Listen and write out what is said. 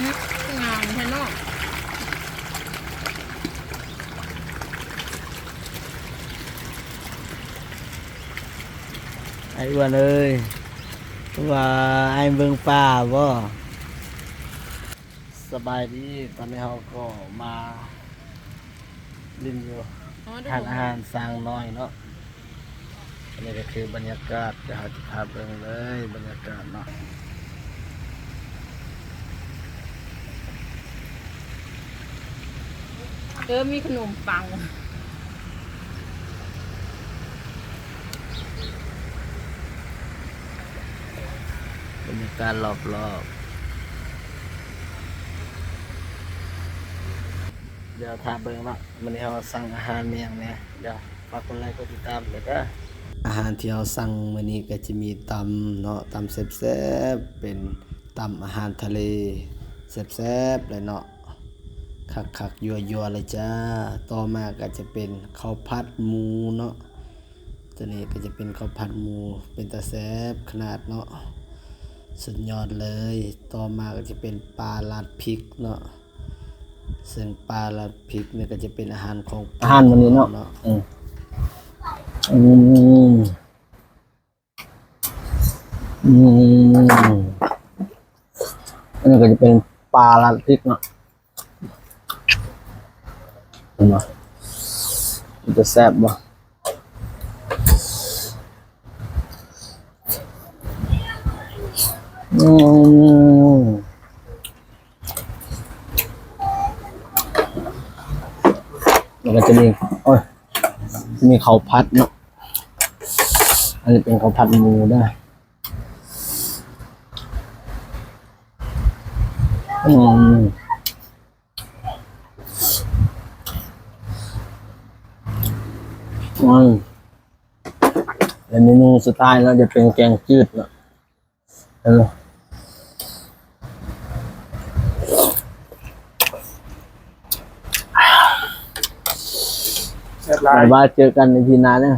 งานแค่นอกไอ้อ้วนเอ้ยว่าไอ้เบิ่งป่าบ่สบายดีตอนนี้เราก็มาลินอยู่ทานอาหารสร้างน้อยเนาะอันนี้ก็คือบรรยากาศเดี๋ยวเราจะพาเบิ่งเลยบรรยากาศเนาะมีขนมปังบรรยากาศรอบเดี๋ยวพาเบิ่งเนาะวันนี้เราสั่งอาหารเมียงเนี่ยเดี๋ยวฝากคนไลค์กดติดตามเลยก็อาหารที่เราสั่งมื้อนี้ก็จะมีตำเนาะตำแซ่บๆเป็นตำอาหารทะเลแซ่บๆเลยเนาะคักๆยัวๆเลยจ้าต่อมาก็จะเป็นข้าวผัดหมูเนาะตัวนี้ก็จะเป็นข้าวผัดหมูเป็นตาแซ่บขนาดเนาะสุดยอดเลยต่อมาก็จะเป็นปลาราดพริกเนาะซึ่งปลาราดพริกเนี่ยก็จะเป็นอาหารของอาหารวันนี้เนาะอันนี้ก็จะเป็นปลาราดพริกเนาะเห็นไหมมันจะแซ่บบ่แล้วก็จะมีมีข้าวผัดเนาะอันนี้เป็นข้าวผัดหมูได้แล้วเมนูสุดท้ายแล้วจะเป็นแกงจืดเนาะบ๊ายบายเจอกันในทีหน้าเนี่ย